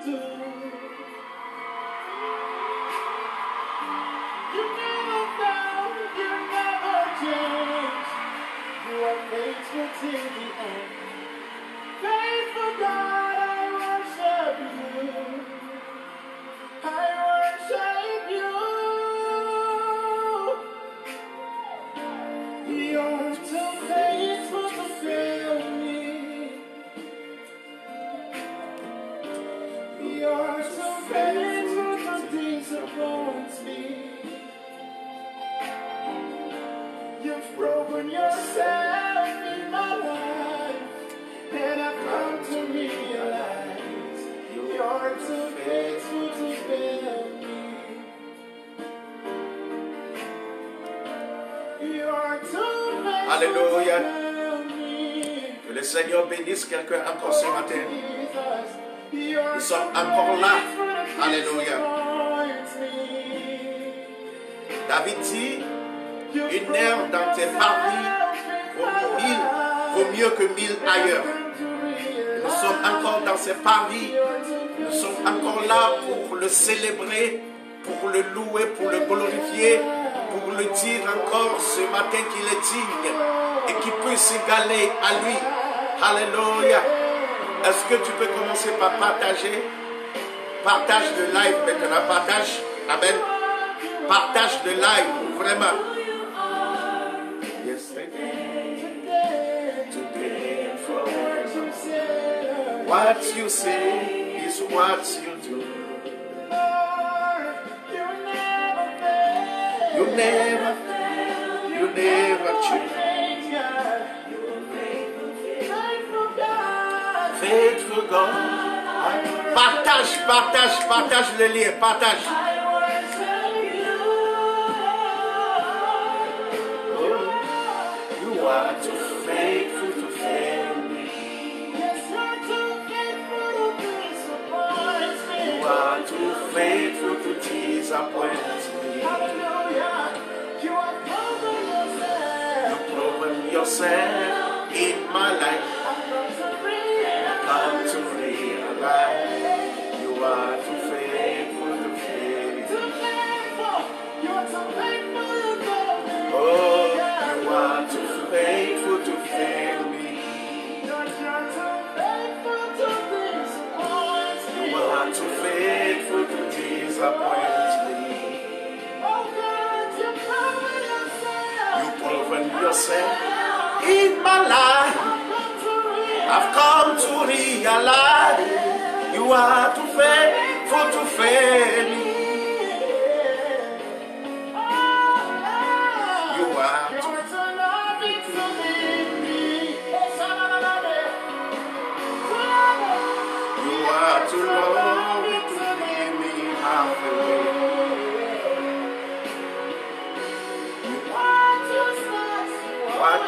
do. You never fail, you never change. You are faithful till the end. Faithful God, I worship you. I worship you. You're too faithful to fail me. You're too faithful to disappoint me. You've proven yourself in my life, and I've come to realize you're too faithful to fail me. You're too faithful Alléluia. to fail me. Que le Seigneur bénisse quelqu'un encore ce matin. You're Nous sommes too encore là. faithful to Alléluia. disappoint me. David dit, une heure dans tes parvis vaut mieux que 1000 ailleurs. Nous sommes encore dans ces parvis. Nous sommes encore là pour le célébrer, pour le louer, pour le glorifier, pour le dire encore ce matin qu'il est digne et qu'il peut s'égaler à lui. Alléluia. Est-ce que tu peux commencer par partager? Partage le live maintenant. Partage. Amen. Partage le live. Vraiment. Yes, today and forever. What you say is what you do. You never change. Faithful God. Partage le lien, partage. You are too faithful to fail me. You are too faithful to disappoint me. You've proven yourself in my life. Come to realize you are too faithful to fail me. Oh, you are too faithful to fail me. You are too faithful to disappoint me. You've proven yourself in my life. I've come to realize you are too faithful to fail me. You are too too loving to leave me halfway. What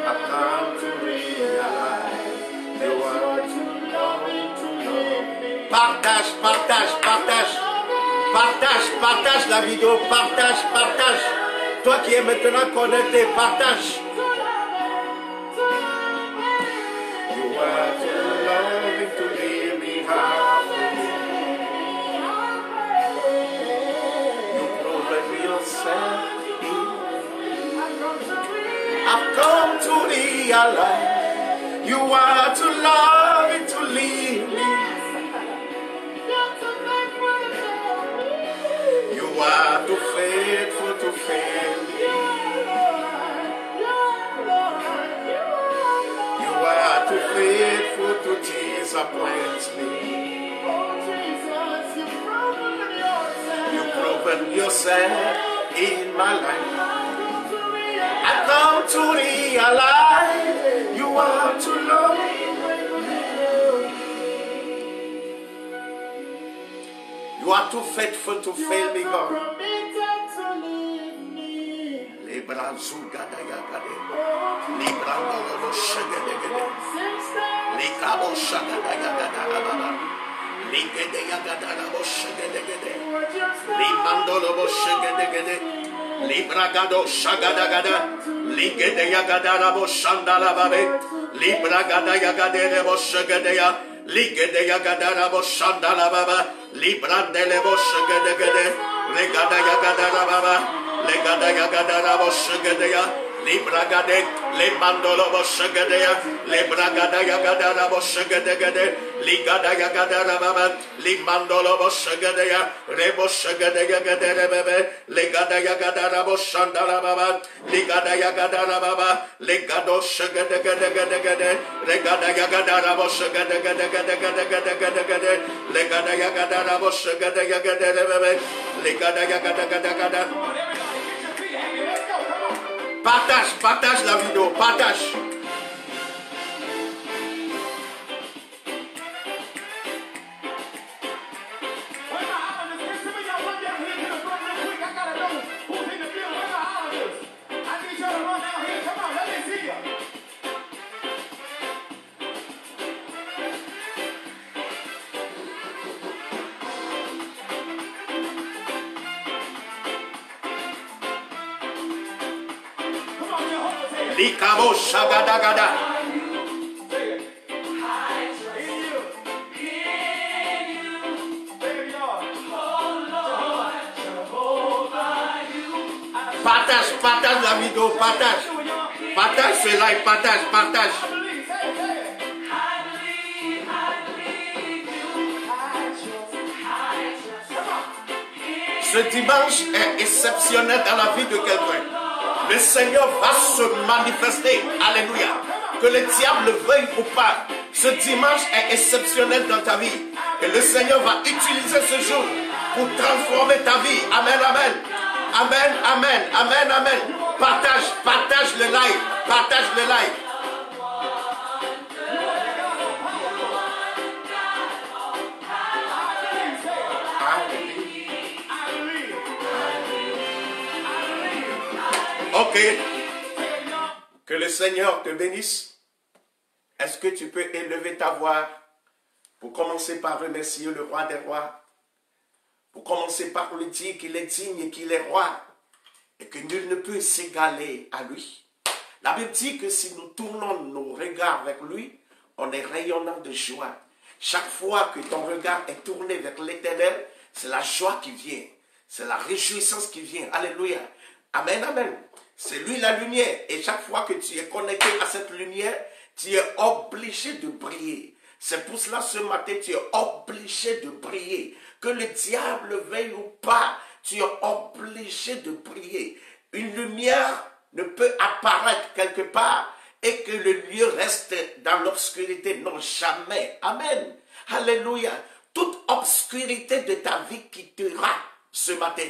I've come to realize you are too loving to love me. Partage la vidéo, partage. Toi qui es maintenant connecté, partage. You are too loving to leave me halfway. You proven yourself. I've come to realize you are too loving to leave me. You are too faithful to fail me. You are too faithful to disappoint me. You've proven yourself in my life. I've come to realize you are too loving. You are too faithful to fail me, God. Libragado shagadagada, ligede yagadara bo shandala babe, libragada yagade bo shagadeya, Ligede yagadara boshandala baba. Librandele boshagede. Legada yagadara baba. Legada yagadara boshagede. Libragade, le mandolo boshagade, le bragada yagadara boshagade, ligada yagadara baba, li mandolo boshagade, rebo shagade yagadere bebe, legada yagadara boshandara baba, ligada yagadara baba, legado shagade gade, regada yagadara boshagade gade, legada yagadara boshagade yagadere bebe, legada yagadara. Partage la vidéo, partage. Likabo shagadagada. Partage la vidéo, partage. Partage ce live, partage. Ce dimanche est exceptionnel dans la vie de quelqu'un. Le Seigneur va se manifester. Alléluia. Que le diable le veuille ou pas. Ce dimanche est exceptionnel dans ta vie. Et le Seigneur va utiliser ce jour pour transformer ta vie. Amen, amen. Amen, amen, amen, amen. Partage le live. Partage le live. Ok. Que le Seigneur te bénisse. Est-ce que tu peux élever ta voix pour commencer par remercier le roi des rois? Pour commencer par lui dire qu'il est digne et qu'il est roi et que nul ne peut s'égaler à lui. La Bible dit que si nous tournons nos regards vers lui, on est rayonnant de joie. Chaque fois que ton regard est tourné vers l'Éternel, c'est la joie qui vient. C'est la réjouissance qui vient. Alléluia. Amen, amen. C'est lui la lumière. Et chaque fois que tu es connecté à cette lumière, tu es obligé de briller. C'est pour cela ce matin, tu es obligé de briller. Que le diable veuille ou pas, tu es obligé de briller. Une lumière ne peut apparaître quelque part et que le lieu reste dans l'obscurité. Non, jamais. Amen. Alléluia. Toute obscurité de ta vie quittera ce matin.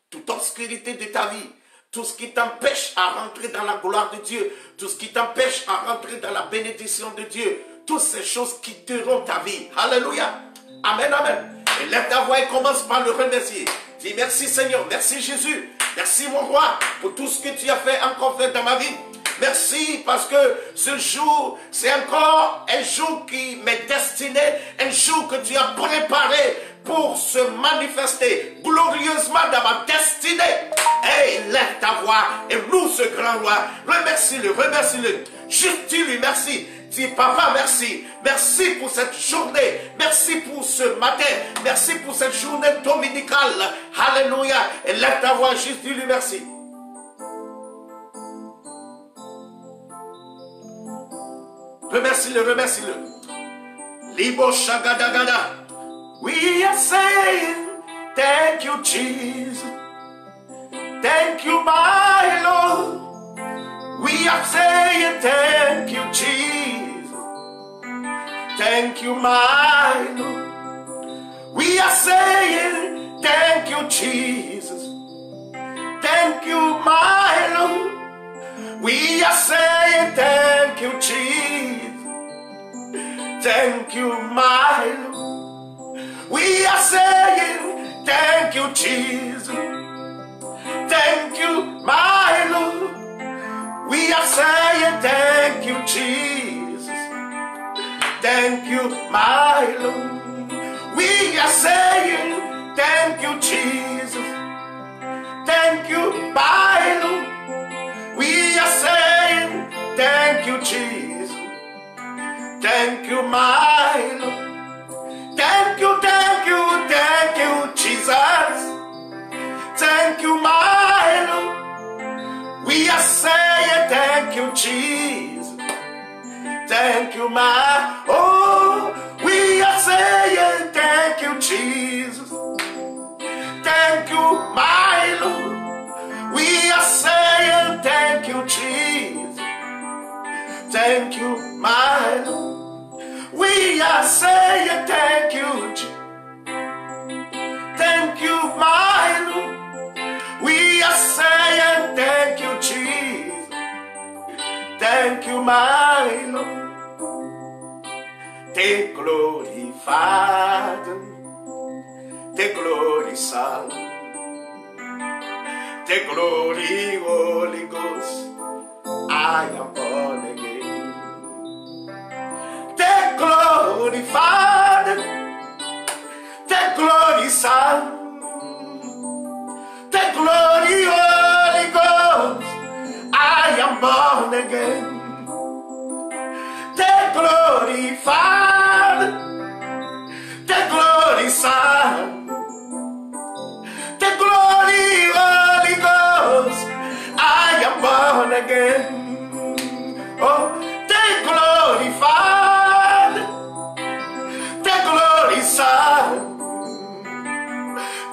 Toute obscurité de ta vie. Tout ce qui t'empêche à rentrer dans la gloire de Dieu, tout ce qui t'empêche à rentrer dans la bénédiction de Dieu, toutes ces choses quitteront ta vie. Alléluia. Amen, amen. Et lève ta voix et commence par le remercier. Dis merci Seigneur, merci Jésus, merci mon roi pour tout ce que tu as fait, encore fait dans ma vie. Merci parce que ce jour, c'est encore un jour qui m'est destiné, un jour que tu as préparé pour se manifester glorieusement dans ma destinée. Hey, lève ta voix et loue ce grand roi. Remercie-le, remercie-le. Juste dis-lui merci. Dis papa merci. Merci pour cette journée. Merci pour ce matin. Merci pour cette journée dominicale. Alléluia. Et lève ta voix, juste dis-lui merci. Remercie-le, remercie-le. Libo shagadagada. We are saying thank you, Jesus. Thank you, my Lord. We are saying thank you, Jesus. Thank you, my Lord. We are saying thank you, Jesus. Thank you, my Lord. We are saying thank you, Jesus. Thank you, my Lord. We are saying thank you, Jesus. Thank you, my Lord. We are saying thank you, Jesus. Thank you, my Lord. We are saying thank you, Jesus. Thank you, my Lord. We are saying thank you, Jesus. Thank you, my Lord. Thank you, thank you, thank you, Jesus. Thank you, my Lord. We are saying thank you, Jesus. Thank you, my, oh, we are saying thank you, Jesus. Thank you, my Lord. We are saying thank you, Jesus. Thank you, my Lord. We are saying thank you, Jesus. Thank you, my Lord. We are saying thank you, Jesus. Thank you, my Lord. Take glory, Father. Take glory, Son. Take glory, Holy Ghost. I am born again. Take glory, Father. Take glory, Son. Take glory, Holy Ghost. I am born again. Take glory, Father. Take glory, Son. Take glory, Holy Ghost. I am born again. Oh, take glory, Father. Take glory, Son.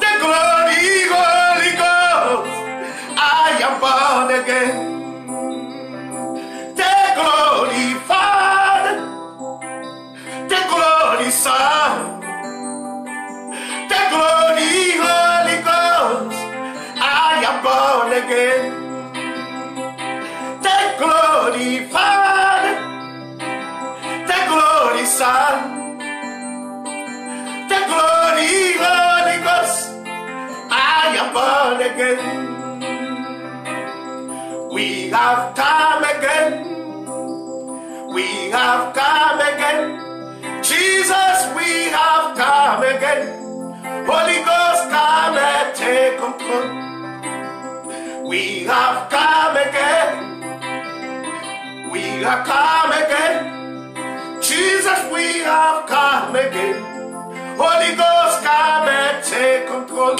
Take glory, Holy Ghost. I am born again. Take glory, Father. Take glory, Son. Take glory, Holy Ghost. I am born again. Take glory, Father. Take glory, Son. Take glory, Holy Ghost. I am born again. We have come again. We have come again. Jesus, we have come again. Holy Ghost, come and take control. We have come again. We have come again. Jesus, we have come again. Holy Ghost, come and take control.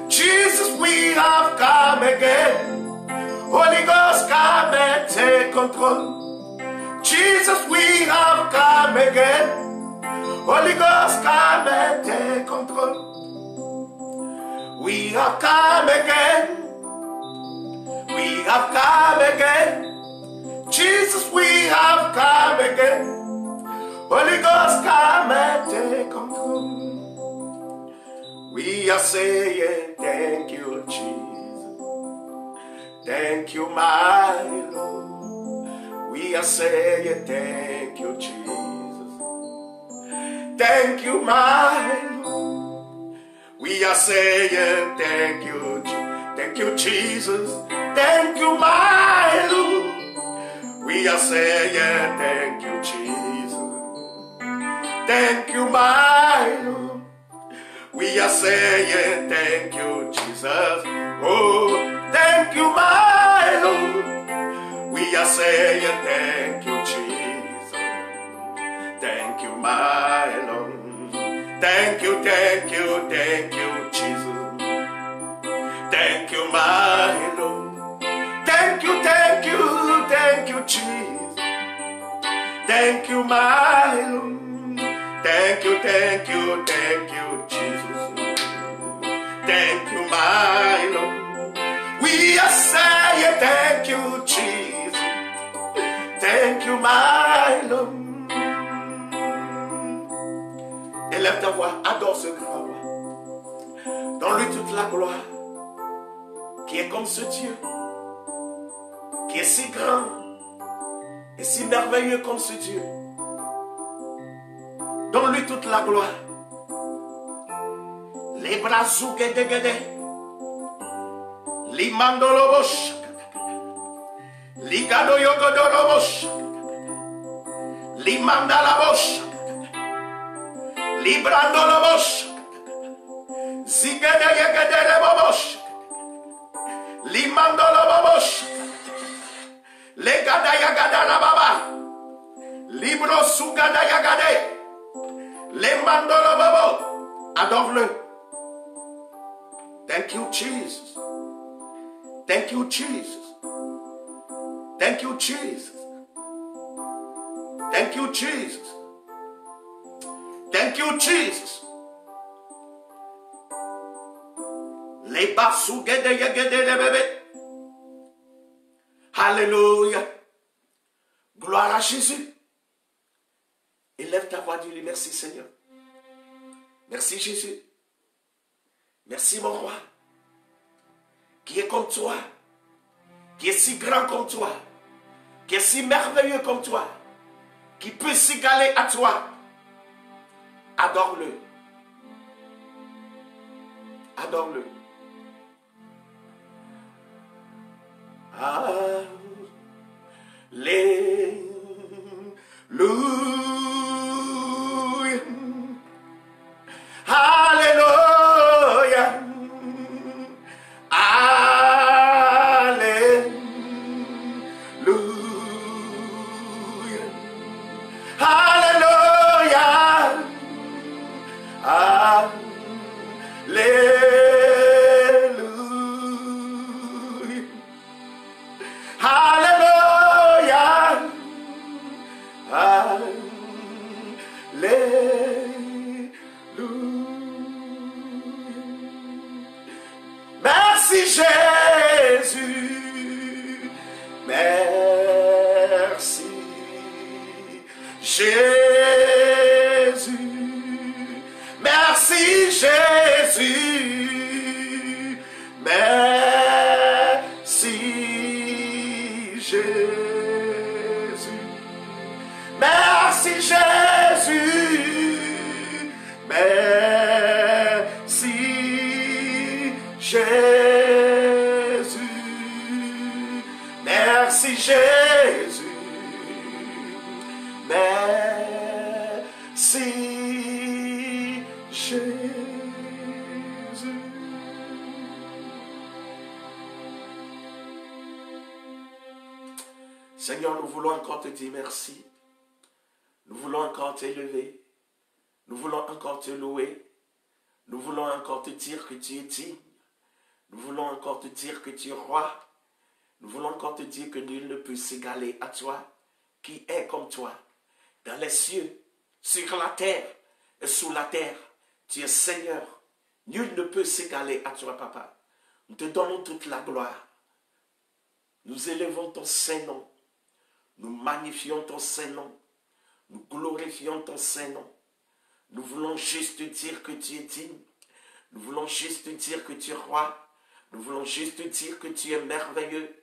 Jesus, we have come again. Holy Ghost, come and take control. Jesus, we have come again. Holy Ghost, come and take control. We have come again. We have come again. Jesus, we have come again. Holy Ghost, come and take control. We are saying thank you, Jesus. Thank you, my Lord. We are saying thank you, Jesus. Thank you, my Lord. We are saying thank you, thank you, Jesus. Thank you, my Lord. We are saying thank you, Jesus. Thank you, my Lord. We are saying thank you, Jesus. Oh, thank you, my Lord. We are saying thank you, Jesus. Thank you, my Lord. Thank you, thank you, thank you, Jesus. Thank you, my Lord. Thank you, thank you, thank you, Jesus. Thank you, my Lord. Thank you, thank you, thank you, Jesus. Thank you, my Lord. We are saying thank you, Jesus. Thank you, my Lord. Élève ta voix, adore ce grand roi. Donne-lui toute la gloire, qui est comme ce Dieu, qui est si grand et si merveilleux comme ce Dieu. Donne-lui toute la gloire. Les bras sous guédé, les mandolobos, les gadoyogodolobos, les mandalabos, les brandolobos, zigedeyegederebobos, les mandolobos, les gadayagadalababa, Libro Sugada Yagade. Les mandolo bobo. Adore-le. Thank you, Jesus. Thank you, Jesus. Thank you, Jesus. Thank you, Jesus. Thank you, Jesus. Les bassous gede yagede de bébé. Alléluia. Gloire à Jésus. Élève ta voix, dis-lui merci Seigneur. Merci Jésus. Merci mon roi. Qui est comme toi. Qui est si grand comme toi. Qui est si merveilleux comme toi. Qui peut s'égaler à toi. Adore-le. Adore-le. Alléluia. Alléluia. Alléluia. Merci Jésus. Merci Jésus. Merci Jésus. Merci Jésus. Merci Jésus. Merci Jésus. Merci Jésus. Merci Jésus. Seigneur, nous voulons encore te dire merci. Nous voulons encore t'élever. Nous voulons encore te louer. Nous voulons encore te dire que tu es digne. Nous voulons encore te dire que tu es roi. Nous voulons encore te dire que nul ne peut s'égaler à toi, qui est comme toi, dans les cieux, sur la terre et sous la terre. Tu es Seigneur. Nul ne peut s'égaler à toi, Papa. Nous te donnons toute la gloire. Nous élevons ton Saint-Nom. Nous magnifions ton Saint-Nom. Nous glorifions ton Saint-Nom. Nous voulons juste dire que tu es digne. Nous voulons juste dire que tu es roi. Nous voulons juste dire que tu es merveilleux.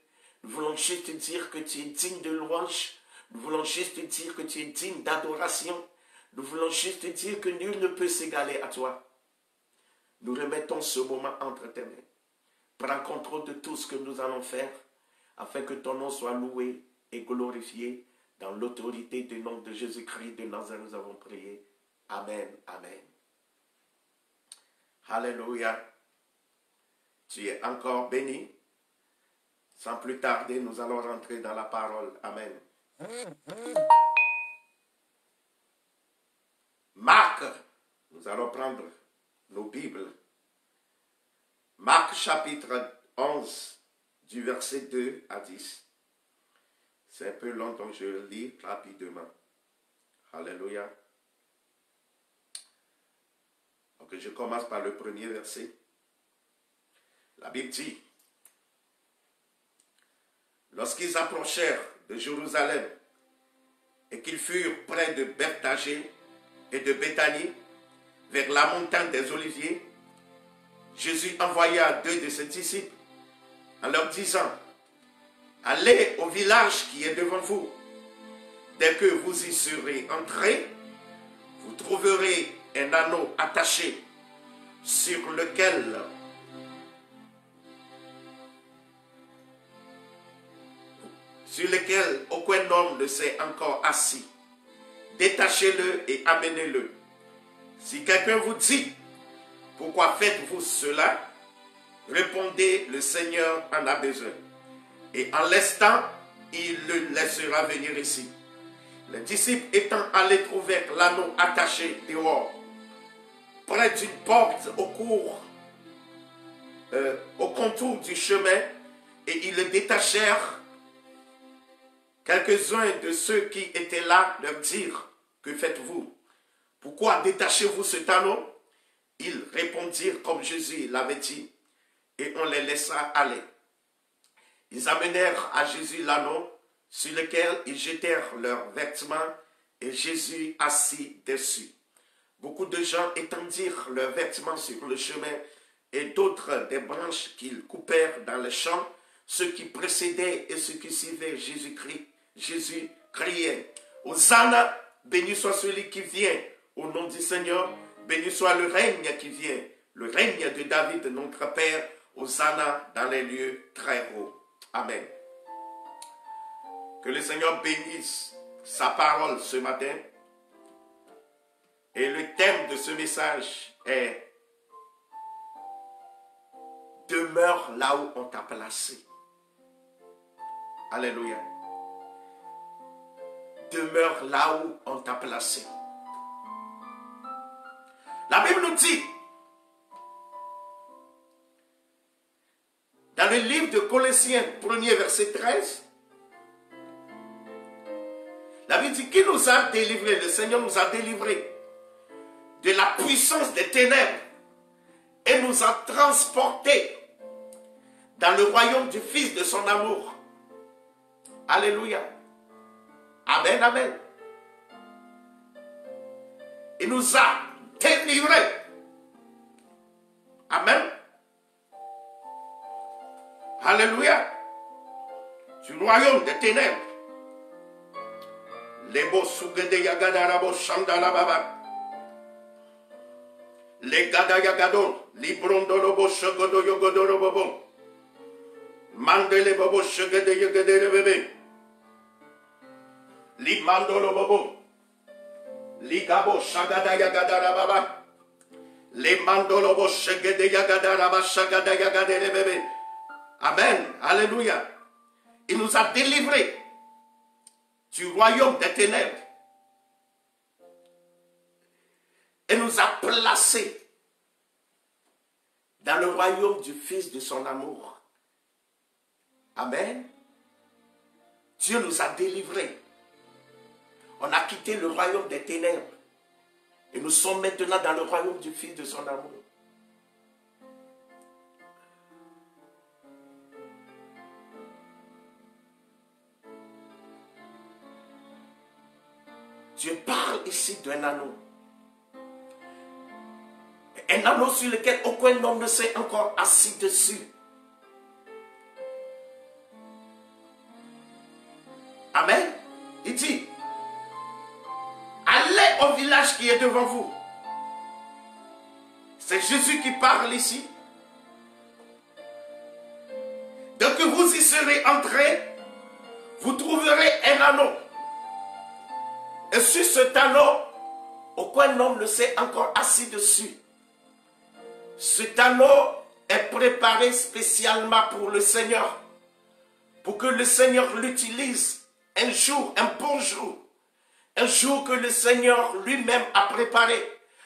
Nous voulons juste dire que tu es digne de louange. Nous voulons juste dire que tu es digne d'adoration. Nous voulons juste dire que nul ne peut s'égaler à toi. Nous remettons ce moment entre tes mains. Prends contrôle de tout ce que nous allons faire, afin que ton nom soit loué et glorifié. Dans l'autorité du nom de Jésus-Christ de Nazareth, nous avons prié. Amen, amen. Alléluia. Tu es encore béni. Sans plus tarder, nous allons rentrer dans la parole. Amen. Marc, nous allons prendre nos Bibles. Marc chapitre 11, du verset 2 à 10. C'est un peu long, donc je lis rapidement. Alléluia. Donc je commence par le premier verset. La Bible dit, lorsqu'ils approchèrent de Jérusalem et qu'ils furent près de Bethphagée et de Béthanie, vers la montagne des Oliviers, Jésus envoya 2 de ses disciples en leur disant, allez au village qui est devant vous. Dès que vous y serez entrés, vous trouverez un anneau attaché sur lequel aucun homme ne s'est encore assis. Détachez-le et amenez-le. Si quelqu'un vous dit, pourquoi faites-vous cela? Répondez, le Seigneur en a besoin. Et en l'instant, il le laissera venir ici. Les disciples étant allés trouver l'anneau attaché dehors, près d'une porte au contour du chemin, et ils le détachèrent. Quelques-uns de ceux qui étaient là leur dirent, que faites-vous? Pourquoi détachez-vous cet anneau? Ils répondirent comme Jésus l'avait dit, et on les laissa aller. Ils amenèrent à Jésus l'anneau, sur lequel ils jetèrent leurs vêtements, et Jésus assis dessus. Beaucoup de gens étendirent leurs vêtements sur le chemin, et d'autres des branches qu'ils coupèrent dans les champs. Ceux qui précédaient et ceux qui suivaient Jésus criait, Hosanna, béni soit celui qui vient au nom du Seigneur, béni soit le règne qui vient, le règne de David, notre Père, Hosanna dans les lieux très hauts. Amen. Que le Seigneur bénisse sa parole ce matin. Et le thème de ce message est « Demeure là où on t'a placé ». Alléluia. Demeure là où on t'a placé. La Bible nous dit, dans le livre de Colossiens, 1er verset 13, la Bible dit, qui nous a délivrés? Le Seigneur nous a délivrés de la puissance des ténèbres et nous a transportés dans le royaume du Fils de son amour. Alléluia. Amen, amen. Il nous a délivrés. Amen. Alléluia. Du royaume des ténèbres. Les beaux sougede yagadarabo chandala baba. Les gada yagado, librondolobo shogodo yogodoro bobo. Mandele bobo shogede yogodere bebe. Li mandolo bobo. Li gabo shagada yagadara baba. Les mandolo bobo shogede yagadara baba shagada yagadere bebe. Amen. Alléluia. Il nous a délivrés du royaume des ténèbres et nous a placés dans le royaume du Fils de son amour. Amen. Dieu nous a délivrés. On a quitté le royaume des ténèbres et nous sommes maintenant dans le royaume du Fils de son amour. Dieu parle ici d'un anneau. Un anneau sur lequel aucun homme ne s'est encore assis dessus. Amen. Il dit, allez au village qui est devant vous. C'est Jésus qui parle ici. Dès que vous y serez entrés, vous trouverez un anneau. Et sur cet anneau, aucun homme ne s'est encore assis dessus. Cet anneau est préparé spécialement pour le Seigneur. Pour que le Seigneur l'utilise un jour, un bon jour. Un jour que le Seigneur lui-même a préparé.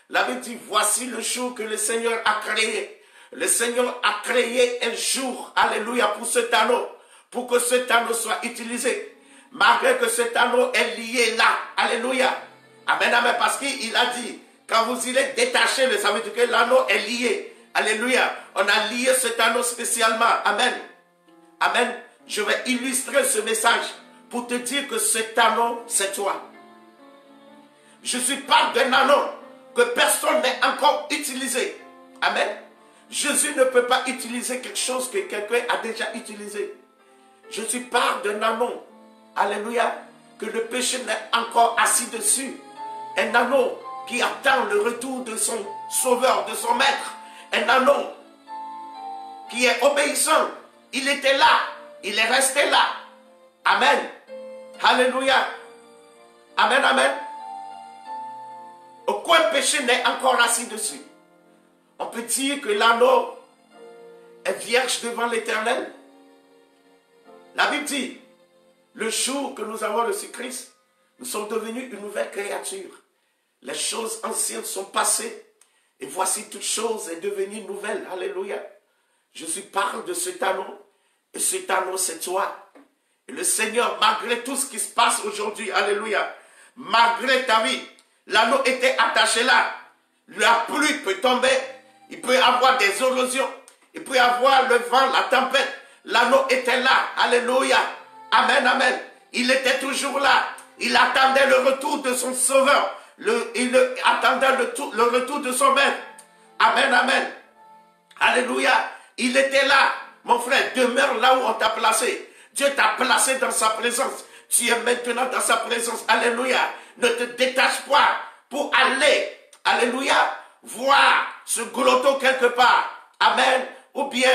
La Bible dit, voici le jour que le Seigneur a créé. Le Seigneur a créé un jour, alléluia, pour cet anneau. Pour que cet anneau soit utilisé. Malgré que cet anneau est lié là. Alléluia. Amen, amen. Parce qu'il a dit, quand vous irez détacher, ça veut dire que l'anneau est lié. Alléluia. On a lié cet anneau spécialement. Amen. Amen. Je vais illustrer ce message pour te dire que cet anneau, c'est toi. Je suis pas d'un anneau que personne n'a encore utilisé. Amen. Jésus ne peut pas utiliser quelque chose que quelqu'un a déjà utilisé. Je suis pas d'un anneau. Alléluia, que le péché n'est encore assis dessus. Un anneau qui attend le retour de son sauveur, de son maître. Un anneau qui est obéissant. Il était là, il est resté là. Amen. Alléluia. Amen, amen. Aucun péché n'est encore assis dessus. On peut dire que l'anneau est vierge devant l'Éternel. La Bible dit, le jour que nous avons reçu Christ, Nous sommes devenus une nouvelle créature. Les choses anciennes sont passées. Et voici toute chose est devenue nouvelle. Alléluia. Jésus parle de cet anneau. Et cet anneau, c'est toi. Et le Seigneur, malgré tout ce qui se passe aujourd'hui, alléluia, malgré ta vie, l'anneau était attaché là. La pluie peut tomber. Il peut y avoir des érosions. Il peut y avoir le vent, la tempête. L'anneau était là. Alléluia. Amen, amen. Il était toujours là. Il attendait le retour de son sauveur. Il attendait le retour de son maître. Amen, amen. Alléluia. Il était là. Mon frère, demeure là où on t'a placé. Dieu t'a placé dans sa présence. Tu es maintenant dans sa présence. Alléluia. Ne te détache pas pour aller, alléluia, voir ce grotto quelque part. Amen. Ou bien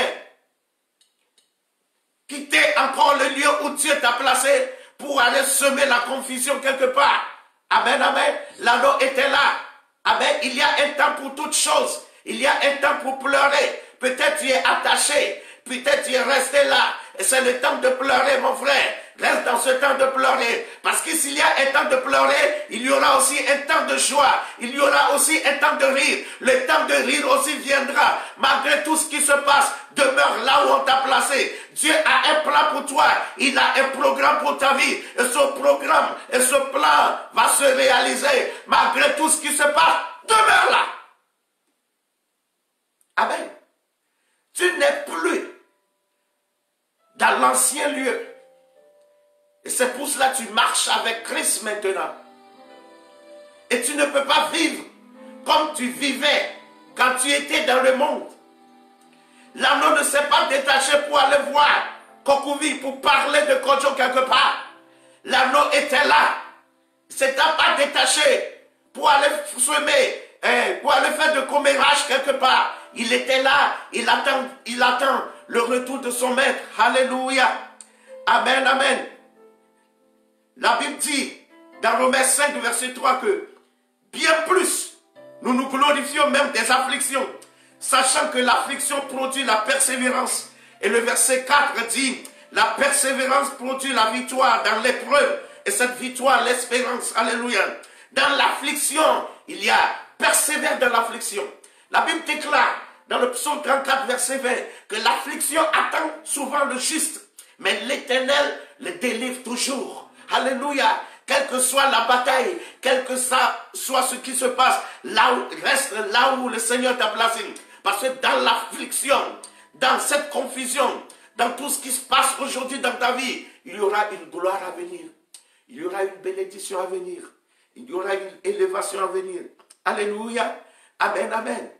quitter encore le lieu où Dieu t'a placé pour aller semer la confusion quelque part. Amen, amen. L'anneau était là. Amen. Il y a un temps pour toutes choses. Il y a un temps pour pleurer. Peut-être tu es attaché. Peut-être tu es resté là. Et c'est le temps de pleurer, mon frère. Reste dans ce temps de pleurer. Parce que s'il y a un temps de pleurer, il y aura aussi un temps de joie. Il y aura aussi un temps de rire. Le temps de rire aussi viendra. Malgré tout ce qui se passe, demeure là où on t'a placé. Dieu a un plan pour toi. Il a un programme pour ta vie. Et ce programme et ce plan va se réaliser. Malgré tout ce qui se passe, demeure là. Amen. Tu n'es plus dans l'ancien lieu. Et c'est pour cela que tu marches avec Christ maintenant. Et tu ne peux pas vivre comme tu vivais quand tu étais dans le monde. L'anneau ne s'est pas détaché pour aller voir Kokovi, pour parler de Kojo quelque part. L'anneau était là. Il ne s'est pas détaché pour aller semer, pour aller faire de commérage quelque part. Il était là. Il attend le retour de son maître. Alléluia. Amen, amen. La Bible dit dans Romains 5, verset 3 que bien plus, nous nous glorifions même des afflictions, sachant que l'affliction produit la persévérance. Et le verset 4 dit, la persévérance produit la victoire dans l'épreuve. Et cette victoire, l'espérance. Alléluia. Dans l'affliction, il y a persévère dans l'affliction. La Bible déclare dans le psaume 34, verset 20, que l'affliction attend souvent le juste, mais l'Éternel le délivre toujours. Alléluia. Quelle que soit la bataille, quel que soit ce qui se passe, reste là où le Seigneur t'a placé. Parce que dans l'affliction, dans cette confusion, dans tout ce qui se passe aujourd'hui dans ta vie, il y aura une gloire à venir. Il y aura une bénédiction à venir. Il y aura une élévation à venir. Alléluia. Amen, amen.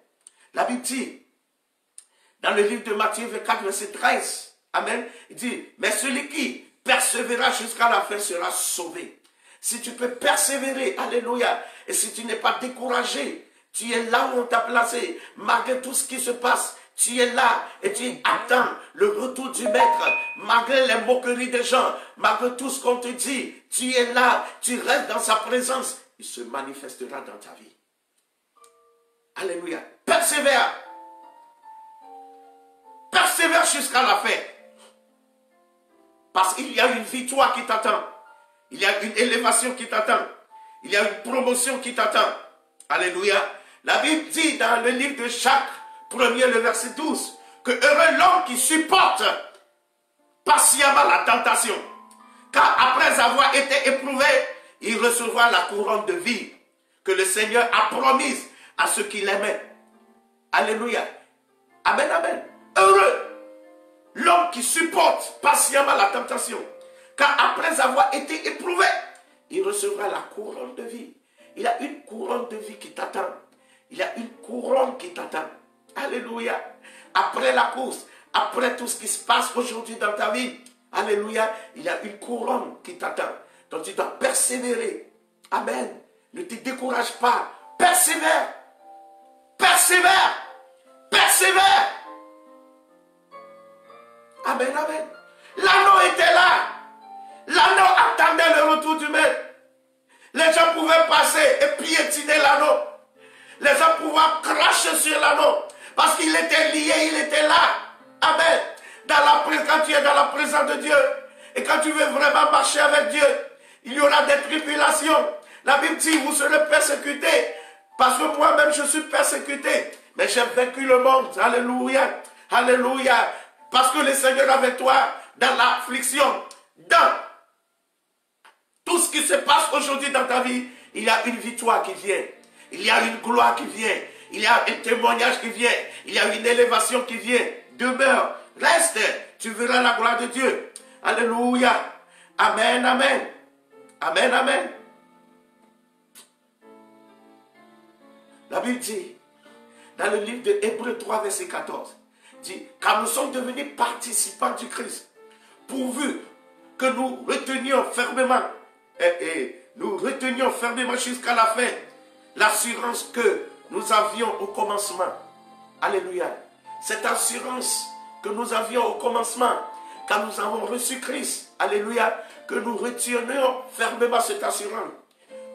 La Bible dit, dans le livre de Matthieu 24, verset 13, amen, il dit, mais celui qui persévérera jusqu'à la fin sera sauvé. Si tu peux persévérer, alléluia, et si tu n'es pas découragé, tu es là où on t'a placé, malgré tout ce qui se passe, tu es là et tu attends le retour du maître, malgré les moqueries des gens, malgré tout ce qu'on te dit, tu es là, tu restes dans sa présence, il se manifestera dans ta vie. Alléluia. Persévère. Persévère jusqu'à la fin. Parce qu'il y a une victoire qui t'attend. Il y a une élévation qui t'attend. Il y a une promotion qui t'attend. Alléluia. La Bible dit dans le livre de Jacques, 1er, le verset 12, que heureux l'homme qui supporte patiemment la tentation. Car après avoir été éprouvé, il recevra la couronne de vie que le Seigneur a promise à ceux qui l'aimaient. Alléluia. Amen, amen. Heureux l'homme qui supporte patiemment la tentation. Car après avoir été éprouvé, il recevra la couronne de vie. Il y a une couronne de vie qui t'attend. Il y a une couronne qui t'attend. Alléluia. Après la course, après tout ce qui se passe aujourd'hui dans ta vie, alléluia, il y a une couronne qui t'attend. Donc tu dois persévérer. Amen. Ne te décourage pas. Persévère. Persévère. Persévère. Amen, amen. L'anneau était là. L'anneau attendait le retour du maître. Les gens pouvaient passer et piétiner l'anneau. Les gens pouvaient cracher sur l'anneau. Parce qu'il était lié, il était là. Amen. Quand tu es dans la présence de Dieu, et quand tu veux vraiment marcher avec Dieu, Il y aura des tribulations. La Bible dit, vous serez persécutés. Parce que moi-même, je suis persécuté. Mais j'ai vaincu le monde. Alléluia. Alléluia. Parce que le Seigneur est avec toi dans l'affliction. Dans tout ce qui se passe aujourd'hui dans ta vie, il y a une victoire qui vient. Il y a une gloire qui vient. Il y a un témoignage qui vient. Il y a une élévation qui vient. Demeure. Reste. Tu verras la gloire de Dieu. Alléluia. Amen, amen. Amen, amen. La Bible dit, dans le livre de Hébreux 3, verset 14, dit, car nous sommes devenus participants du Christ, pourvu que nous retenions fermement, nous retenions fermement jusqu'à la fin, l'assurance que nous avions au commencement. Alléluia. Cette assurance que nous avions au commencement, quand nous avons reçu Christ, alléluia, que nous retenions fermement cette assurance,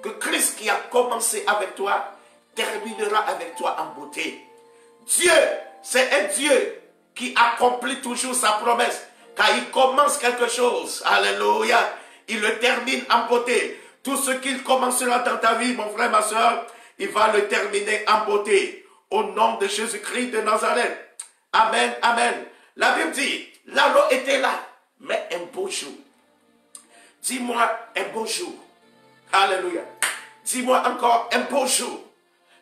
que Christ qui a commencé avec toi, terminera avec toi en beauté. Dieu, c'est un Dieu qui accomplit toujours sa promesse. Quand il commence quelque chose, alléluia, il le termine en beauté. Tout ce qu'il commencera dans ta vie, mon frère, ma soeur, il va le terminer en beauté. Au nom de Jésus-Christ de Nazareth. Amen, amen. La Bible dit, l'anneau était là, mais un beau jour. Dis-moi un beau jour. Alléluia. Dis-moi encore un beau jour.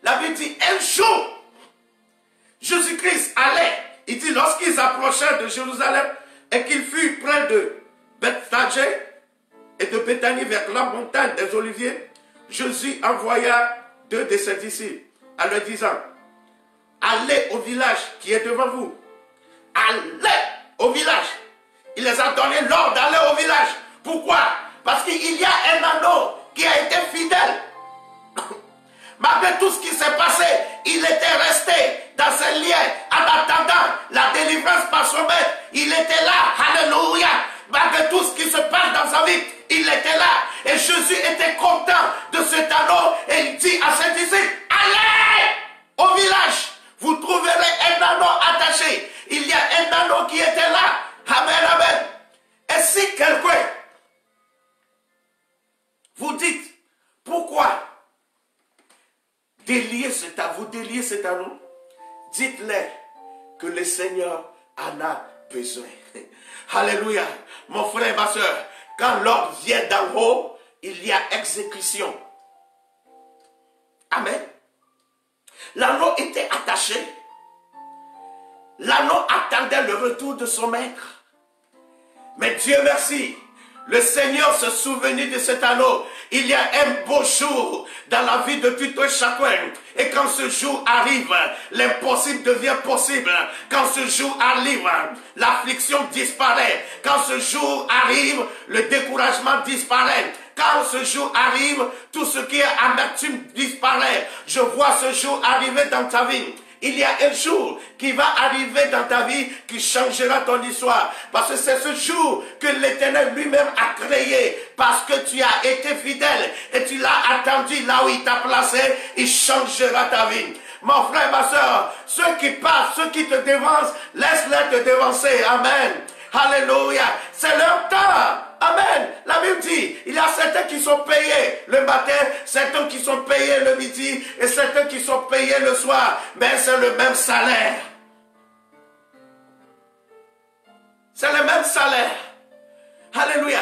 La Bible dit, un jour, Jésus-Christ allait. Il dit, lorsqu'ils approchèrent de Jérusalem et qu'il fut près de Bethphagée et de Béthanie vers la montagne des Oliviers, Jésus envoya 2 de ses disciples en leur disant, allez au village qui est devant vous. Allez au village. Il les a donné l'ordre d'aller au village. Pourquoi? Parce qu'il y a un anneau qui a été fidèle. Malgré tout ce qui s'est passé, il était resté dans ses liens en attendant la délivrance par son maître. Il était là, alléluia. Malgré tout ce qui se passe dans sa vie, il était là. Et Jésus était content de cet anneau et il dit à ses disciples, allez au village, vous trouverez un anneau attaché. Il y a un anneau qui était là. Amen, amen. Et si quelqu'un vous dites, pourquoi vous déliez cet anneau, dites-leur que le Seigneur en a besoin. Alléluia. Mon frère, ma soeur, quand l'ordre vient d'en haut, il y a exécution. Amen. L'anneau était attaché. L'anneau attendait le retour de son maître. Mais Dieu merci, le Seigneur se souvenait de cet anneau. Il y a un beau jour dans la vie de tout un chacun. Et quand ce jour arrive, l'impossible devient possible. Quand ce jour arrive, l'affliction disparaît. Quand ce jour arrive, le découragement disparaît. Quand ce jour arrive, tout ce qui est amertume disparaît. Je vois ce jour arriver dans ta vie. Il y a un jour qui va arriver dans ta vie qui changera ton histoire. Parce que c'est ce jour que l'Éternel lui-même a créé. Parce que tu as été fidèle et tu l'as attendu là où il t'a placé, il changera ta vie. Mon frère, ma soeur, ceux qui passent, ceux qui te dévancent, laisse-les te dévancer. Amen. Alléluia. C'est leur temps. Amen. La Bible dit, il y a certains qui sont payés le matin, certains qui sont payés le midi et certains qui sont payés le soir. Mais c'est le même salaire. C'est le même salaire. Alléluia.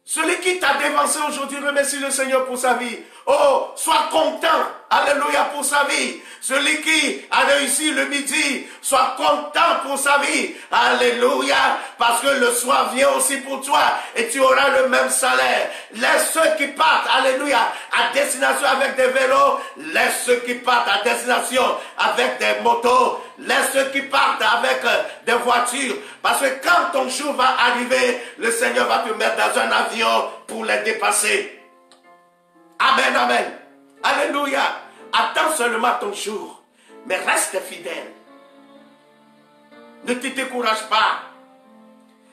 Celui qui t'a dévancé aujourd'hui, remercie le Seigneur pour sa vie. Oh, sois content. Alléluia pour sa vie. Celui qui a réussi le midi, sois content pour sa vie. Alléluia. Parce que le soir vient aussi pour toi et tu auras le même salaire. Laisse ceux qui partent, alléluia, à destination avec des vélos. Laisse ceux qui partent à destination avec des motos. Laisse ceux qui partent avec des voitures. Parce que quand ton jour va arriver, le Seigneur va te mettre dans un avion pour les dépasser. Amen, amen. Alléluia. Attends seulement ton jour, mais reste fidèle. Ne te décourage pas.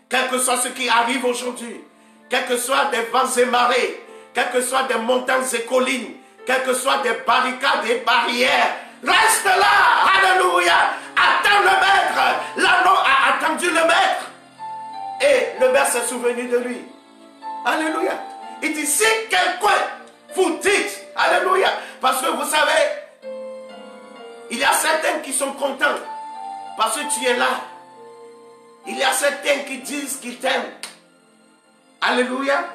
Quel que soit ce qui arrive aujourd'hui, quels que soient des vents et marées, quelles que soient des montagnes et collines, quelles que soient des barricades et barrières, reste là. Alléluia. Attends le maître. L'anneau a attendu le maître. Et le maître s'est souvenu de lui. Alléluia. Il dit, si quelqu'un vous dit, alléluia, parce que vous savez, il y a certains qui sont contents parce que tu es là. Il y a certains qui disent qu'ils t'aiment. Alléluia.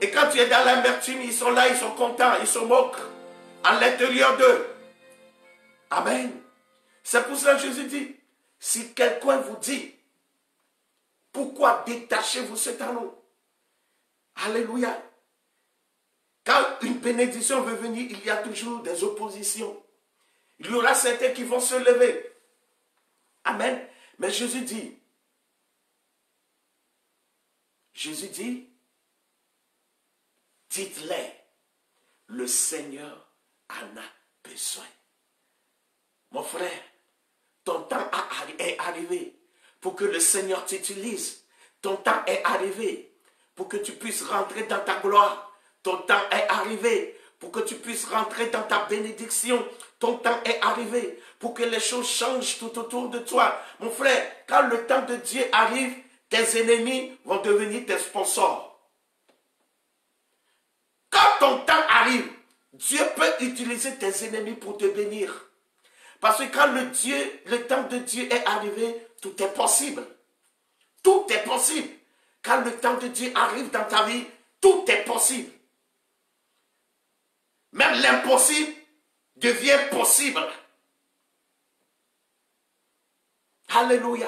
Et quand tu es dans l'amertume, ils sont là, ils sont contents, ils se moquent à l'intérieur d'eux. Amen. C'est pour cela que Jésus dit, si quelqu'un vous dit, pourquoi détachez-vous cet anneau? Alléluia. Quand une bénédiction veut venir, il y a toujours des oppositions. Il y aura certains qui vont se lever. Amen. Mais Jésus dit, dites-les, le Seigneur en a besoin. Mon frère, ton temps est arrivé pour que le Seigneur t'utilise. Ton temps est arrivé pour que tu puisses rentrer dans ta gloire. Ton temps est arrivé pour que tu puisses rentrer dans ta bénédiction. Ton temps est arrivé pour que les choses changent tout autour de toi. Mon frère, quand le temps de Dieu arrive, tes ennemis vont devenir tes sponsors. Quand ton temps arrive, Dieu peut utiliser tes ennemis pour te bénir. Parce que quand le temps de Dieu est arrivé, tout est possible. Tout est possible. Quand le temps de Dieu arrive dans ta vie, tout est possible. Même l'impossible devient possible. Alléluia.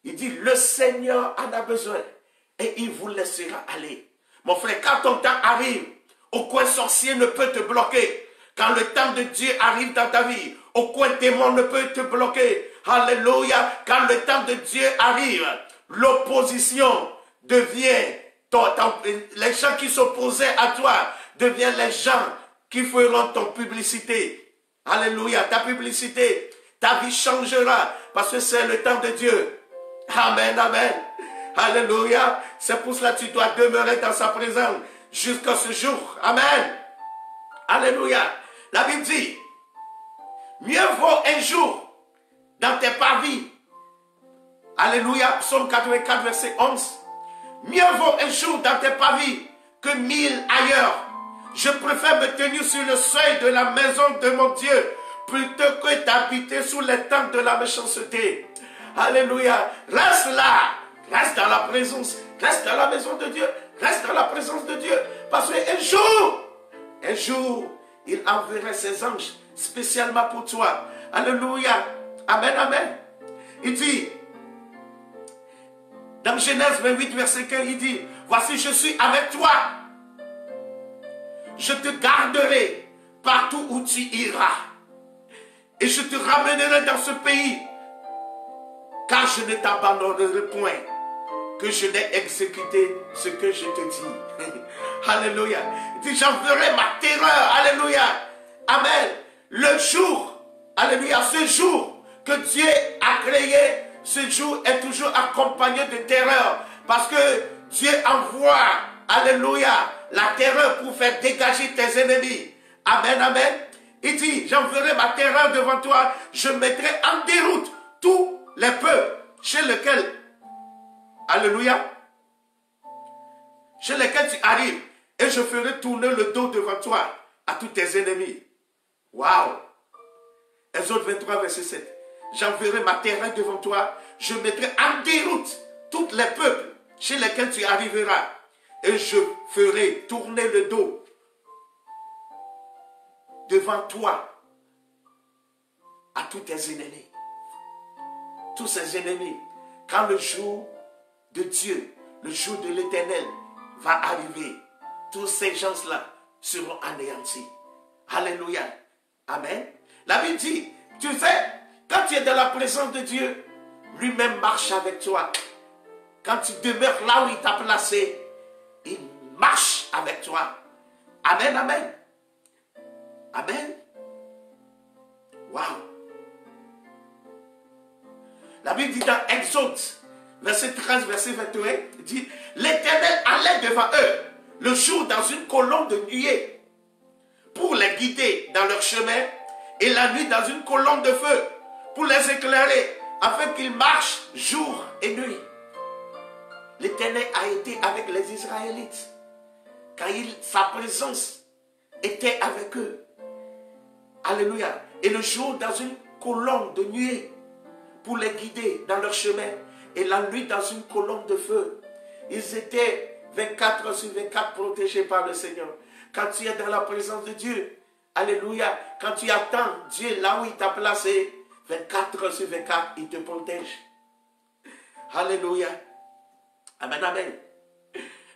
Il dit, le Seigneur en a besoin et il vous laissera aller. Mon frère, quand ton temps arrive, aucun sorcier ne peut te bloquer. Quand le temps de Dieu arrive dans ta vie, aucun démon ne peut te bloquer. Alléluia. Quand le temps de Dieu arrive, l'opposition devient, les gens qui s'opposaient à toi deviennent les gens qui feront ton publicité. Alléluia. Ta publicité, ta vie changera parce que c'est le temps de Dieu. Amen, amen. Alléluia. C'est pour cela que tu dois demeurer dans sa présence jusqu'à ce jour. Amen. Alléluia. La Bible dit, mieux vaut un jour dans tes parvis. Alléluia. Psaume 84, verset 11. Mieux vaut un jour dans tes parvis que 1000 ailleurs. Je préfère me tenir sur le seuil de la maison de mon Dieu plutôt que d'habiter sous les tentes de la méchanceté. Alléluia. Reste là. Reste dans la présence. Reste dans la maison de Dieu. Reste dans la présence de Dieu. Parce qu'un jour, il enverra ses anges spécialement pour toi. Alléluia. Amen, amen. Il dit, dans Genèse 28, verset 15, il dit, voici, je suis avec toi. Je te garderai partout où tu iras. Et je te ramènerai dans ce pays. Car je ne t'abandonnerai point, que je n'ai exécuté ce que je te dis. Alléluia. Il dit, j'enverrai ma terreur. Alléluia. Amen. Le jour, alléluia, ce jour que Dieu a créé, ce jour est toujours accompagné de terreur. Parce que Dieu envoie, alléluia, la terreur pour faire dégager tes ennemis. Amen, amen. Il dit, j'enverrai ma terreur devant toi, je mettrai en déroute tous les peuples chez lesquels, alléluia, chez lesquels tu arrives, et je ferai tourner le dos devant toi à tous tes ennemis. Waouh! Exode 23, verset 7. J'enverrai ma terreur devant toi, je mettrai en déroute tous les peuples chez lesquels tu arriveras, et je ferai tourner le dos devant toi à tous tes ennemis. Tous ces ennemis, quand le jour de Dieu, le jour de l'Éternel va arriver, tous ces gens-là seront anéantis. Alléluia. Amen. La Bible dit, tu sais, quand tu es dans la présence de Dieu, lui-même marche avec toi. Quand tu demeures là où il t'a placé, il marche avec toi. Amen, amen. Amen. Waouh. La Bible dit dans Exode, verset 13, verset 21, il dit, l'Éternel allait devant eux le jour dans une colonne de nuée pour les guider dans leur chemin et la nuit dans une colonne de feu pour les éclairer afin qu'ils marchent jour et nuit. L'Éternel a été avec les Israélites. car sa présence était avec eux. Alléluia. Et le jour dans une colonne de nuée pour les guider dans leur chemin. Et la nuit dans une colonne de feu. Ils étaient 24 heures sur 24 protégés par le Seigneur. Quand tu es dans la présence de Dieu, alléluia, quand tu attends Dieu là où il t'a placé, 24 heures sur 24, il te protège. Alléluia. Amen, amen.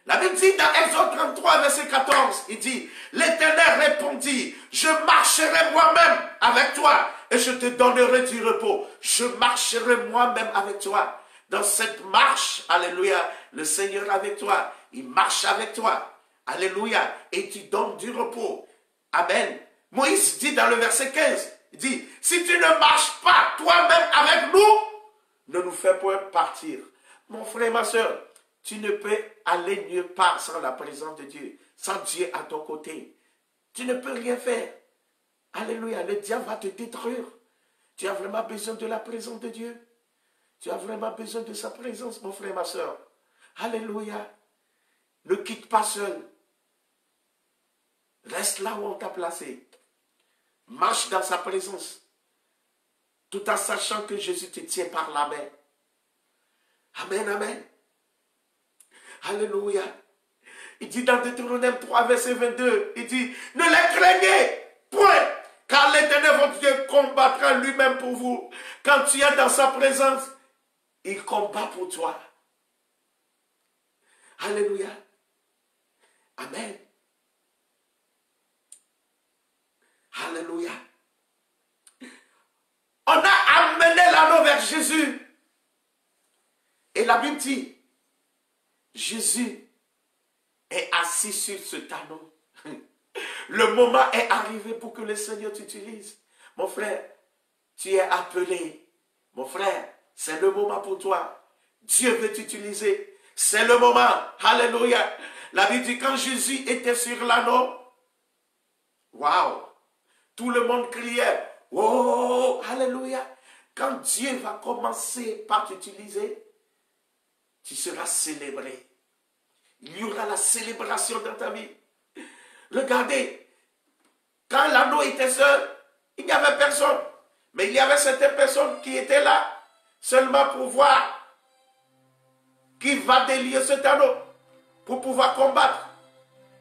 La Bible dit dans Exode 33, verset 14, il dit, l'Éternel répondit, je marcherai moi-même avec toi et je te donnerai du repos. Je marcherai moi-même avec toi. Dans cette marche, alléluia, le Seigneur avec toi, il marche avec toi. Alléluia, et tu donnes du repos. Amen. Moïse dit dans le verset 15, il dit, si tu ne marches pas toi-même avec nous, ne nous fais point partir. Mon frère, ma soeur, tu ne peux aller nulle part sans la présence de Dieu, sans Dieu à ton côté. Tu ne peux rien faire. Alléluia, le diable va te détruire. Tu as vraiment besoin de la présence de Dieu. Tu as vraiment besoin de sa présence, mon frère, ma soeur. Alléluia. Ne quitte pas seul. Reste là où on t'a placé. Marche dans sa présence. Tout en sachant que Jésus te tient par la main. Amen, amen. Alléluia. Il dit dans Deutéronome 3, verset 22, il dit, ne les craignez point, car l'Éternel votre Dieu combattra lui-même pour vous. Quand tu es dans sa présence, il combat pour toi. Alléluia. Amen. Alléluia. On a amené l'anneau vers Jésus. Et la Bible dit, Jésus est assis sur cet anneau. Le moment est arrivé pour que le Seigneur t'utilise. Mon frère, tu es appelé. Mon frère, c'est le moment pour toi. Dieu veut t'utiliser. C'est le moment. Alléluia. La Bible dit, quand Jésus était sur l'anneau, waouh, tout le monde criait, oh, alléluia. Quand Dieu va commencer par t'utiliser, tu seras célébré. Il y aura la célébration dans ta vie. Regardez, quand l'anneau était seul, il n'y avait personne. Mais il y avait certaines personnes qui étaient là seulement pour voir qui va délier cet anneau pour pouvoir combattre.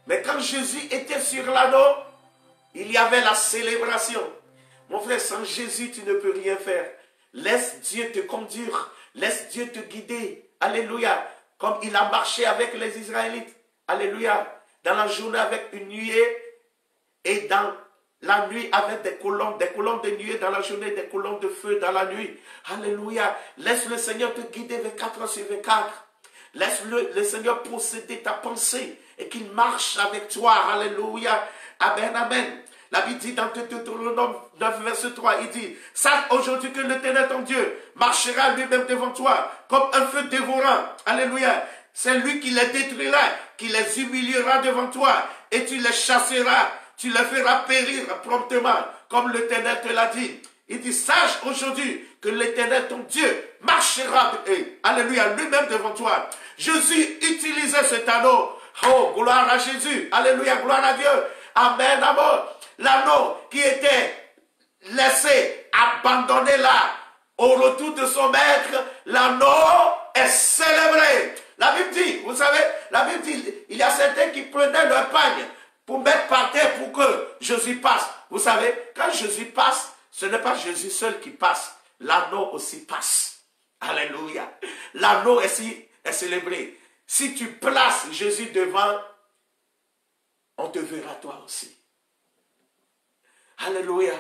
Mais quand Jésus était sur l'anneau, il y avait la célébration. Mon frère, sans Jésus, tu ne peux rien faire. Laisse Dieu te conduire. Laisse Dieu te guider. Alléluia. Comme il a marché avec les Israélites. Alléluia. Dans la journée avec une nuée et dans la nuit avec des colonnes de nuée dans la journée, des colonnes de feu dans la nuit. Alléluia. Laisse le Seigneur te guider 24 heures sur 24. Laisse le Seigneur posséder ta pensée et qu'il marche avec toi. Alléluia. Amen, amen. La Bible dit dans Deutéronome 9, verset 3, il dit, sache aujourd'hui que l'Éternel ton Dieu marchera lui-même devant toi comme un feu dévorant. Alléluia. C'est lui qui les détruira, qui les humiliera devant toi et tu les chasseras, tu les feras périr promptement comme l'Éternel te l'a dit. Il dit, sache aujourd'hui que l'Éternel ton Dieu marchera, alléluia, lui-même devant toi. Jésus utilisait cet anneau. Oh, gloire à Jésus. Alléluia, gloire à Dieu. Amen, amen. L'anneau qui était laissé, abandonné là, au retour de son maître, l'anneau est célébré. La Bible dit, vous savez, la Bible dit, il y a certains qui prenaient leur pagne pour mettre par terre pour que Jésus passe. Vous savez, quand Jésus passe, ce n'est pas Jésus seul qui passe, l'anneau aussi passe. Alléluia. L'anneau est célébré. Si tu places Jésus devant, on te verra toi aussi. Alléluia.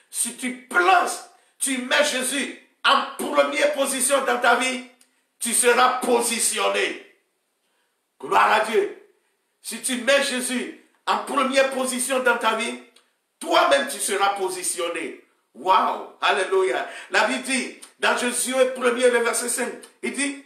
Si tu places, tu mets Jésus en première position dans ta vie, tu seras positionné. Gloire à Dieu. Si tu mets Jésus en première position dans ta vie, toi-même tu seras positionné. Waouh. Alléluia. La Bible dit, dans Jésus 1er, le verset 5, il dit,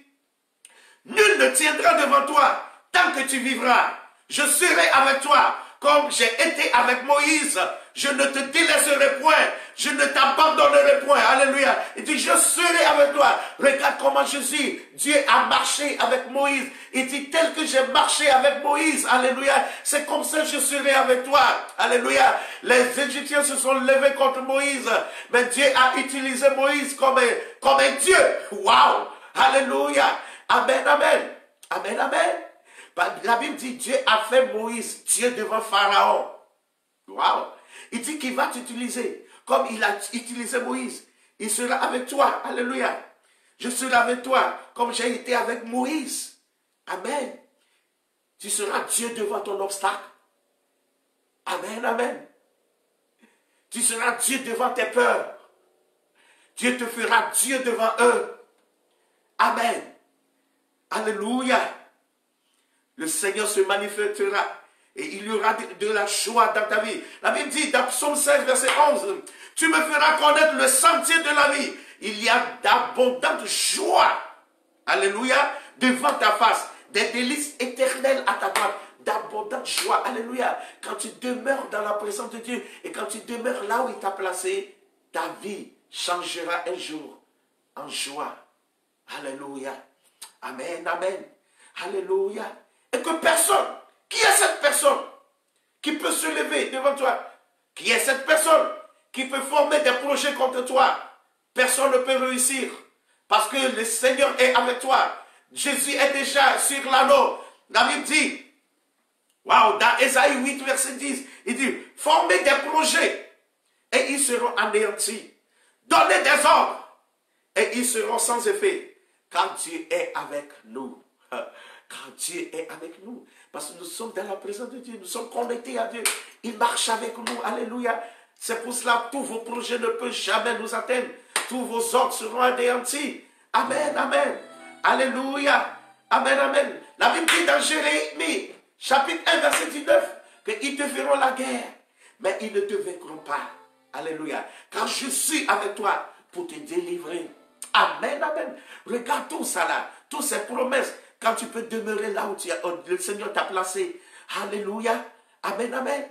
nul ne tiendra devant toi tant que tu vivras. Je serai avec toi comme j'ai été avec Moïse. Je ne te délaisserai point. Je ne t'abandonnerai point. Alléluia. Il dit, je serai avec toi. Regarde comment Jésus, Dieu a marché avec Moïse. Il dit, tel que j'ai marché avec Moïse. Alléluia. C'est comme ça que je serai avec toi. Alléluia. Les Égyptiens se sont levés contre Moïse. Mais Dieu a utilisé Moïse comme un Dieu. Waouh. Alléluia. Amen, amen. Amen, amen. La Bible dit, Dieu a fait Moïse, Dieu devant Pharaon. Waouh. Il dit qu'il va t'utiliser comme il a utilisé Moïse. Il sera avec toi. Alléluia. Je serai avec toi comme j'ai été avec Moïse. Amen. Tu seras Dieu devant ton obstacle. Amen, amen. Tu seras Dieu devant tes peurs. Dieu te fera Dieu devant eux. Amen. Alléluia. Le Seigneur se manifestera et il y aura de la joie dans ta vie. La Bible dit dans Psaume 16, verset 11, tu me feras connaître le sentier de la vie. Il y a d'abondantes joies. Alléluia. Devant ta face. Des délices éternelles à ta droite. D'abondantes joies. Alléluia. Quand tu demeures dans la présence de Dieu et quand tu demeures là où il t'a placé, ta vie changera un jour en joie. Alléluia. Amen, amen. Alléluia. Et que personne, qui est cette personne qui peut se lever devant toi? Qui est cette personne qui peut former des projets contre toi? Personne ne peut réussir parce que le Seigneur est avec toi. Jésus est déjà sur l'anneau. La Bible dit, waouh, dans Ésaïe 8, verset 10, il dit, formez des projets et ils seront anéantis. Donnez des ordres et ils seront sans effet. Quand Dieu est avec nous. Quand Dieu est avec nous. Parce que nous sommes dans la présence de Dieu. Nous sommes connectés à Dieu. Il marche avec nous. Alléluia. C'est pour cela que tous vos projets ne peuvent jamais nous atteindre. Tous vos ordres seront anéantis. Amen, amen. Alléluia. Amen, amen. La Bible dit dans Jérémie, chapitre 1, verset 19, qu'ils te feront la guerre, mais ils ne te vaincront pas. Alléluia. Car je suis avec toi pour te délivrer. Amen, amen. Regarde tout ça là. Toutes ces promesses. Quand tu peux demeurer là où le Seigneur t'a placé. Alléluia. Amen, amen.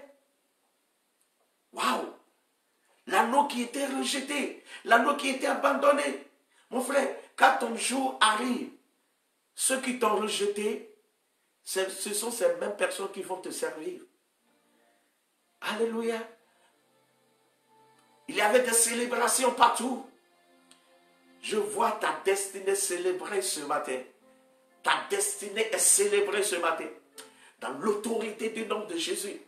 Waouh. L'anneau qui était rejeté. L'anneau qui était abandonné. Mon frère, quand ton jour arrive, ceux qui t'ont rejeté, ce sont ces mêmes personnes qui vont te servir. Alléluia. Il y avait des célébrations partout. Je vois ta destinée célébrée ce matin. Ta destinée est célébrée ce matin. Dans l'autorité du nom de Jésus.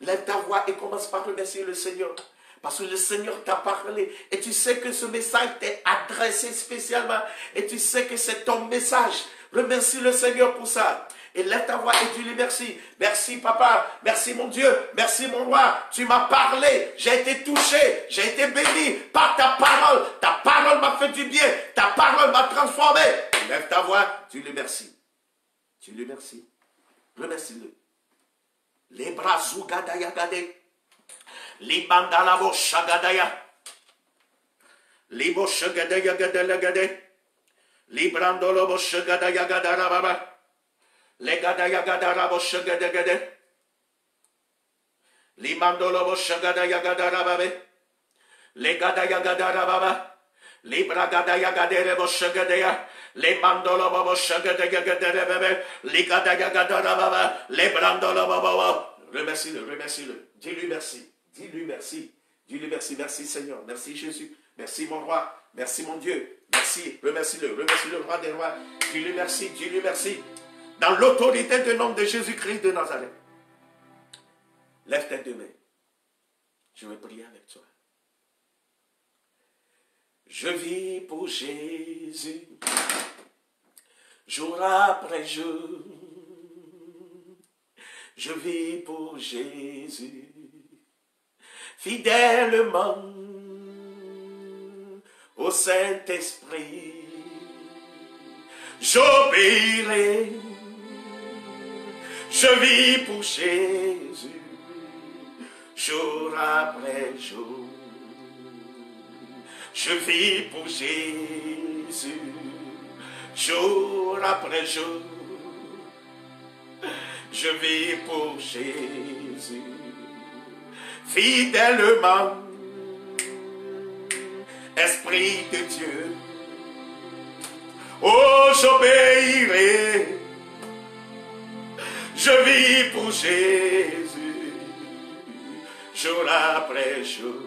Lève ta voix et commence par remercier le Seigneur. Parce que le Seigneur t'a parlé. Et tu sais que ce message t'est adressé spécialement. Et tu sais que c'est ton message. Remercie le Seigneur pour ça. Et lève ta voix et dis-lui merci. Merci papa, merci mon Dieu, merci mon roi. Tu m'as parlé, j'ai été touché, j'ai été béni par ta parole. Ta parole m'a fait du bien, ta parole m'a transformé. Lève ta voix, dis-lui merci. Dis-lui merci. Remercie-le. Les bras zougadaya gade. Les bandalabo shagadaya. Les bochagadaya gadala gade. Les brandolobo shagadaya gadara baba. Les gadaya gadara boshagada gade. Les mandolobo shagadaya gadara babe. Les gadaya gadara baba. Les bragadaya gadere boshagadaya. Les mandolobo boshagadaya gadere babe. Les gadaya gadara baba. Les brandolobo baba. Remercie-le, remercie-le. Dis-lui merci. Dis-lui merci. Dis-lui merci. Merci Seigneur. Merci Jésus. Merci mon roi. Merci mon Dieu. Merci. Remercie-le. Remercie-le, roi des rois. Dis-lui merci. Dis-lui merci. Dans l'autorité du nom de Jésus-Christ de Nazareth. Lève tes deux mains. Je vais prier avec toi. Je vis pour Jésus. Jour après jour. Je vis pour Jésus. Fidèlement au Saint-Esprit. J'obéirai. Je vis pour Jésus, jour après jour. Je vis pour Jésus, jour après jour. Je vis pour Jésus, fidèlement Esprit de Dieu. Oh, j'obéirai. Je vis pour Jésus, jour après jour.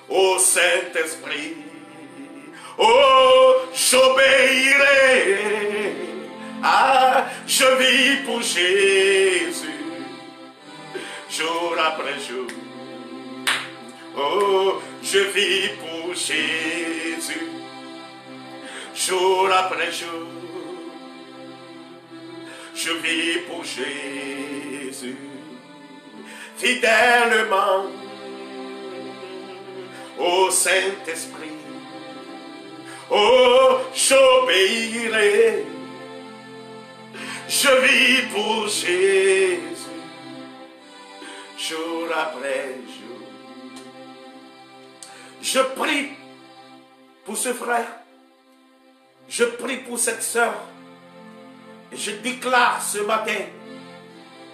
Ô Saint-Esprit, oh, j'obéirai. Ah, je vis pour Jésus, jour après jour. Oh, je vis pour Jésus, jour après jour. Je vis pour Jésus, fidèlement. Ô Saint-Esprit, oh, j'obéirai. Je vis pour Jésus, jour après jour. Je prie pour ce frère. Je prie pour cette sœur. Je déclare ce matin,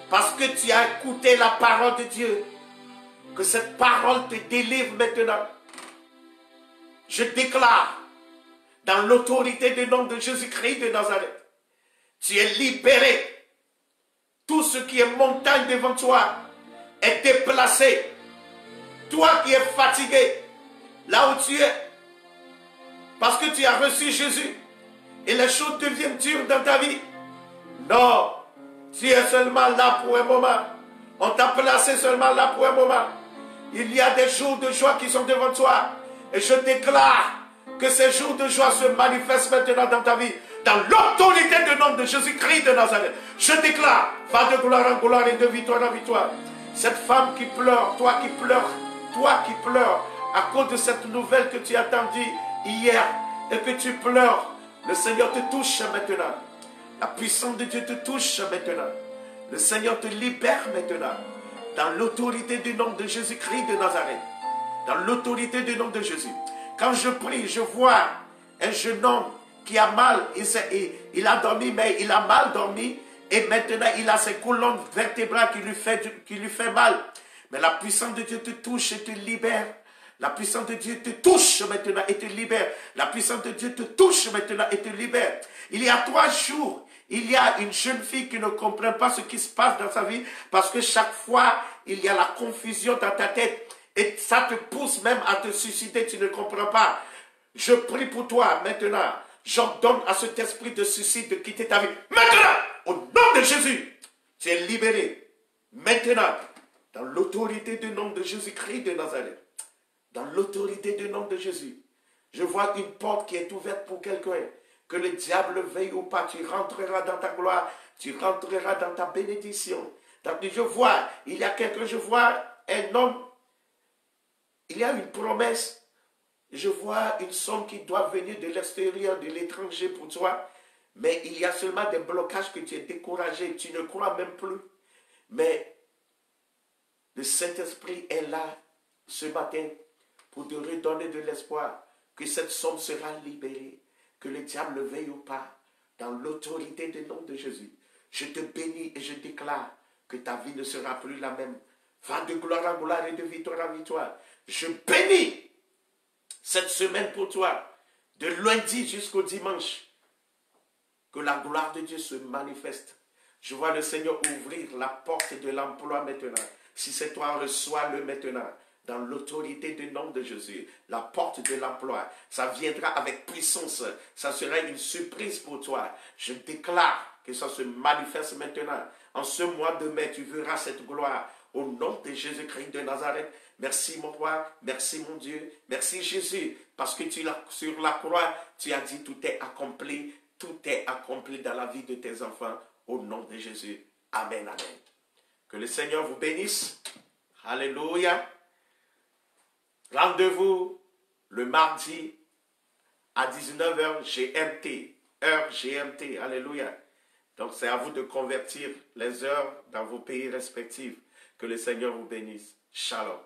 parce que tu as écouté la parole de Dieu, que cette parole te délivre maintenant. Je déclare, dans l'autorité du nom de Jésus-Christ de Nazareth, tu es libéré. Tout ce qui est montagne devant toi est déplacé. Toi qui es fatigué, là où tu es, parce que tu as reçu Jésus, et les choses deviennent dures dans ta vie. Non, tu es seulement là pour un moment. On t'a placé seulement là pour un moment. Il y a des jours de joie qui sont devant toi. Et je déclare que ces jours de joie se manifestent maintenant dans ta vie. Dans l'autorité du nom de Jésus-Christ de Nazareth. Je déclare, va de gloire en gloire et de victoire en victoire. Cette femme qui pleure, toi qui pleures à cause de cette nouvelle que tu as entendue hier et que tu pleures, le Seigneur te touche maintenant. La puissance de Dieu te touche maintenant. Le Seigneur te libère maintenant. Dans l'autorité du nom de Jésus-Christ de Nazareth. Dans l'autorité du nom de Jésus. Quand je prie, je vois un jeune homme qui a mal. Il a dormi, mais il a mal dormi. Et maintenant, il a ses colonnes vertébrales qui lui fait mal. Mais la puissance de Dieu te touche et te libère. La puissance de Dieu te touche maintenant et te libère. La puissance de Dieu te touche maintenant et te libère. Il y a 3 jours, il y a une jeune fille qui ne comprend pas ce qui se passe dans sa vie parce que chaque fois, il y a la confusion dans ta tête et ça te pousse même à te suicider, tu ne comprends pas. Je prie pour toi maintenant. J'ordonne à cet esprit de suicide de quitter ta vie. Maintenant, au nom de Jésus, tu es libéré. Maintenant, dans l'autorité du nom de Jésus-Christ de Nazareth. Dans l'autorité du nom de Jésus, je vois une porte qui est ouverte pour quelqu'un. Que le diable veille ou pas, tu rentreras dans ta gloire, tu rentreras dans ta bénédiction. Je vois, il y a quelqu'un, je vois un homme, il y a une promesse. Je vois une somme qui doit venir de l'extérieur, de l'étranger pour toi. Mais il y a seulement des blocages que tu es découragé, tu ne crois même plus. Mais le Saint-Esprit est là ce matin pour te redonner de l'espoir, que cette somme sera libérée, que le diable veille ou pas, dans l'autorité du nom de Jésus. Je te bénis et je déclare que ta vie ne sera plus la même. Va de gloire en gloire et de victoire en victoire. Je bénis cette semaine pour toi, de lundi jusqu'au dimanche, que la gloire de Dieu se manifeste. Je vois le Seigneur ouvrir la porte de l'emploi maintenant. Si c'est toi, reçois-le maintenant. Dans l'autorité du nom de Jésus, la porte de l'emploi, ça viendra avec puissance. Ça sera une surprise pour toi. Je déclare que ça se manifeste maintenant. En ce mois de mai, tu verras cette gloire. Au nom de Jésus-Christ de Nazareth. Merci mon roi, merci mon Dieu, merci Jésus. Parce que sur la croix, tu as dit tout est accompli. Tout est accompli dans la vie de tes enfants. Au nom de Jésus. Amen, amen. Que le Seigneur vous bénisse. Alléluia. Rendez-vous le mardi à 19h GMT, heure GMT, alléluia. Donc c'est à vous de convertir les heures dans vos pays respectifs. Que le Seigneur vous bénisse. Shalom.